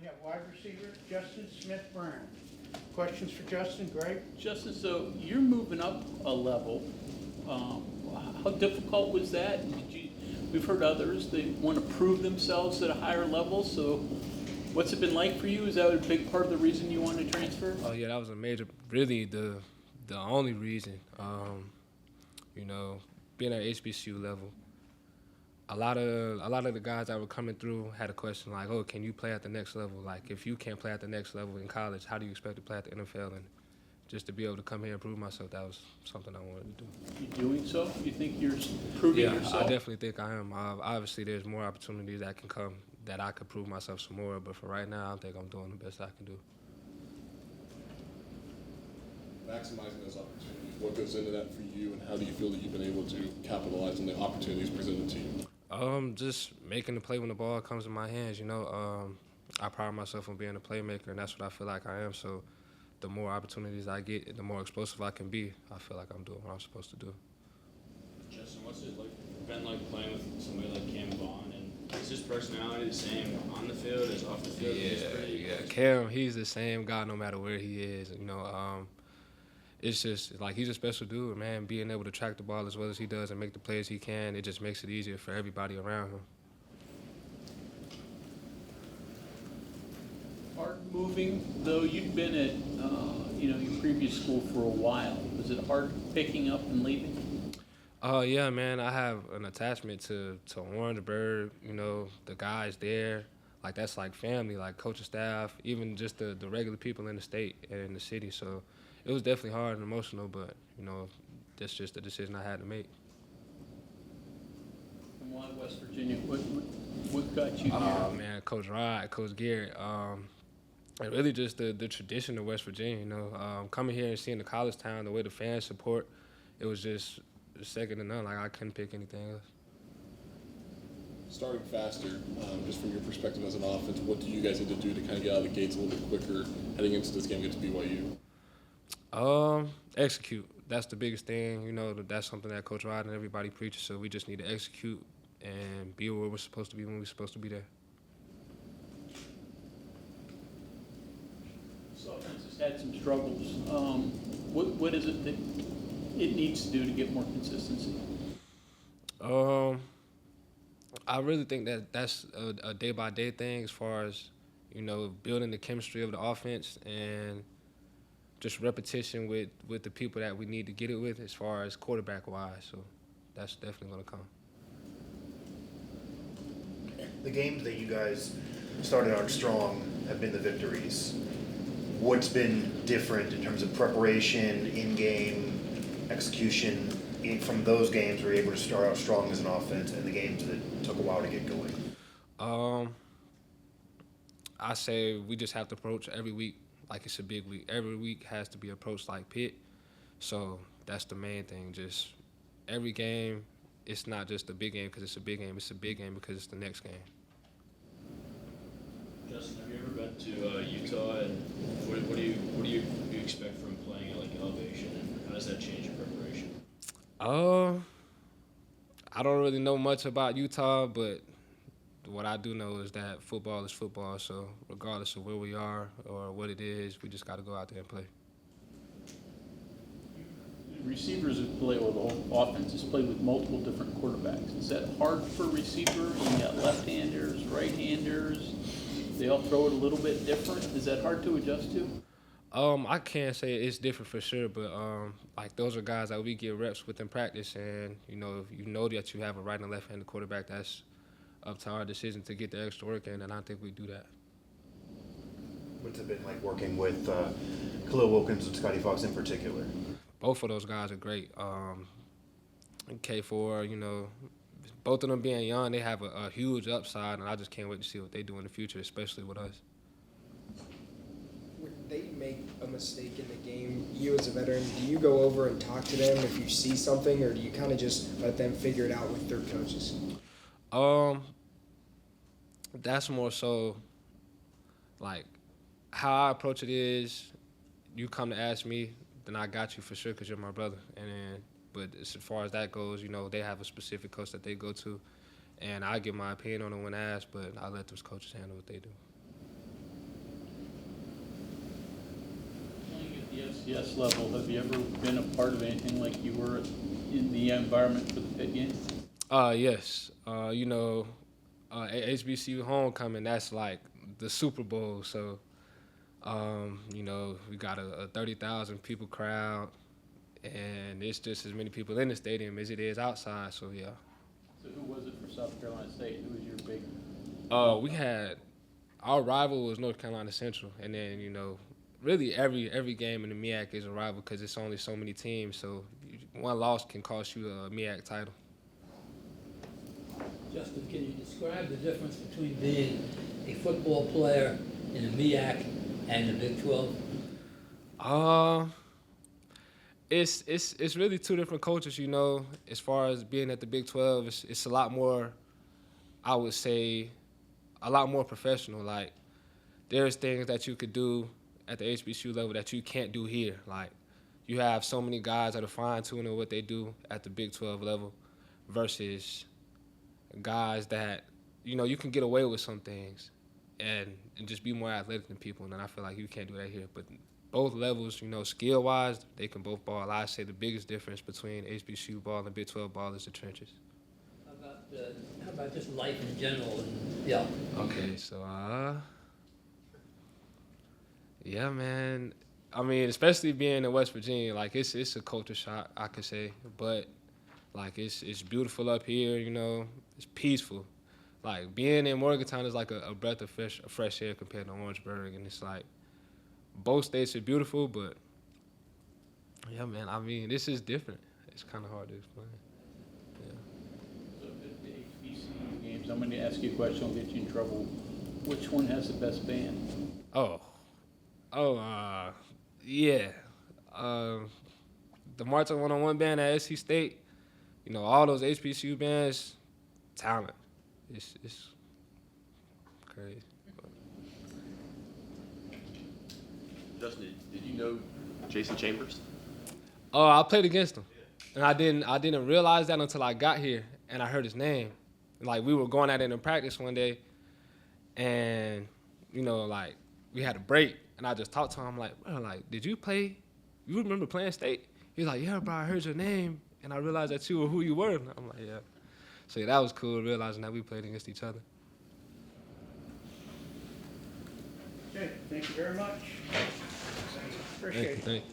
We have wide receiver Justin Smith-Brown. Questions for Justin? Greg? Justin, so you're moving up a level. How difficult was that? We've heard others, they want to prove themselves at a higher level, so what's it been like for you? Is that a big part of the reason you want to transfer? Oh yeah, that was a major, really the only reason. You know, being at HBCU level, a lot of the guys that were coming through had a question like, oh, can you play at the next level? Like, if you can't play at the next level in college, how do you expect to play at the NFL? And just to be able to come here and prove myself, that was something I wanted to do. You doing so? You think you're proving yourself? Yeah, I definitely think I am. Obviously, there's more opportunities that can come that I could prove myself some more, but for right now, I think I'm doing the best I can do. Maximizing those opportunities, what goes into that for you, and how do you feel that you've been able to capitalize on the opportunities presented to you? Just making the play when the ball comes in my hands, you know. I pride myself on being a playmaker, and that's what I feel like I am, so the more opportunities I get, the more explosive I can be. I feel like I'm doing what I'm supposed to do. Justin, what's it been like playing with somebody like Cam Vaughn? And is his personality the same on the field as off the field? Yeah. Cam, he's the same guy no matter where he is. You know, it's just like he's a special dude, man. Being able to track the ball as well as he does and make the plays he can, it just makes it easier for everybody around him. Hard moving, though you'd been at your previous school for a while. Was it hard picking up and leaving? Yeah, man. I have an attachment to Orangeburg. You know, the guys there, like that's like family, like coaching staff, even just the regular people in the state and in the city. So it was definitely hard and emotional, but you know, that's just the decision I had to make. And why West Virginia? What got you here? Oh man, Coach Rod, Coach Garrett. And really just the tradition of West Virginia, you know. Coming here and seeing the college town, the way the fans support, it was just second to none. Like, I couldn't pick anything else. Starting faster, just from your perspective as an offense, what do you guys need to do to kind of get out of the gates a little bit quicker heading into this game against BYU? Execute. That's the biggest thing. You know, that's something that Coach Rod and everybody preaches, so we just need to execute and be where we're supposed to be when we're supposed to be there. This offense has had some struggles. What is it that it needs to do to get more consistency? I really think that's a day-by-day thing as far as, you know, building the chemistry of the offense and just repetition with the people that we need to get it with as far as quarterback-wise. So that's definitely going to come. The games that you guys started out strong have been the victories. What's been different in terms of preparation, in-game execution from those games where you're able to start out strong as an offense and the games that took a while to get going? I say we just have to approach every week like it's a big week. Every week has to be approached like Pitt. So that's the main thing. Just every game, it's not just a big game because it's a big game. It's a big game because it's the next game. Justin, have you ever been to Utah, and what do you expect from playing at like elevation, and how does that change your preparation? I don't really know much about Utah, but what I do know is that football is football. So regardless of where we are or what it is, we just got to go out there and play. Receivers have played with offenses, played with multiple different quarterbacks. Is that hard for a receiver? You got left-handers, right-handers. They all throw it a little bit different. Is that hard to adjust to? I can't say it's different for sure, but like those are guys that we get reps with in practice, and you know, if you know that you have a right and left-handed quarterback, that's up to our decision to get the extra work in, and I think we do that. What's it been like working with Khalil Wilkins and Scotty Fox in particular? Both of those guys are great. K4, you know, both of them being young, they have a huge upside, and I just can't wait to see what they do in the future, especially with us. Would they make a mistake in the game, you as a veteran, do you go over and talk to them if you see something, or do you kind of just let them figure it out with their coaches? That's more so, like, how I approach it is, you come to ask me, then I got you for sure because you're my brother. But as far as that goes, you know, they have a specific coach that they go to, and I give my opinion on it when asked, but I let those coaches handle what they do. The FCS level, have you ever been a part of anything like you were in the environment for the Pitt game? Yes. HBCU homecoming, that's like the Super Bowl. So, we got a 30,000 people crowd, and it's just as many people in the stadium as it is outside. So yeah. So who was it for South Carolina State? Who was your big? We had our rival was North Carolina Central, and then really every game in the MEAC is a rival because it's only so many teams. So one loss can cost you a MEAC title. Justin, can you describe the difference between being a football player in the MEAC and the Big 12? It's really two different cultures. As far as being at the Big 12, it's a lot more, I would say, a lot more professional. Like, there's things that you could do at the HBCU level that you can't do here. Like, you have so many guys that are fine-tuning what they do at the Big 12 level versus guys that, you can get away with some things and just be more athletic than people. And I feel like you can't do that here. But both levels, skill-wise, they can both ball. I say the biggest difference between HBCU ball and Big 12 ball is the trenches. How about just life in general? Yeah. Okay, so, yeah, man. I mean, especially being in West Virginia, like, it's a culture shock, I could say. But, like, it's beautiful up here, It's peaceful. Like, being in Morgantown is like a breath of fresh air compared to Orangeburg. And it's like, both states are beautiful, but, yeah, man, I mean, this is different. It's kind of hard to explain. Yeah. So at the HBCU games, I'm going to ask you a question. I'll get you in trouble. Which one has the best band? Yeah. The Marching 101 band at SC State, all those HBCU bands, talent. It's crazy. Justin, did you know Jason Chambers? I played against him, and I didn't realize that until I got here and I heard his name. Like, we were going at it in practice one day, and like, we had a break, and I just talked to him like, bro, like, did you play? You remember playing state? He was like, yeah, bro, I heard your name, and I realized that you were who you were. And I'm like, yeah. So yeah, that was cool, realizing that we played against each other. Okay, thank you very much. Appreciate it. Thank you.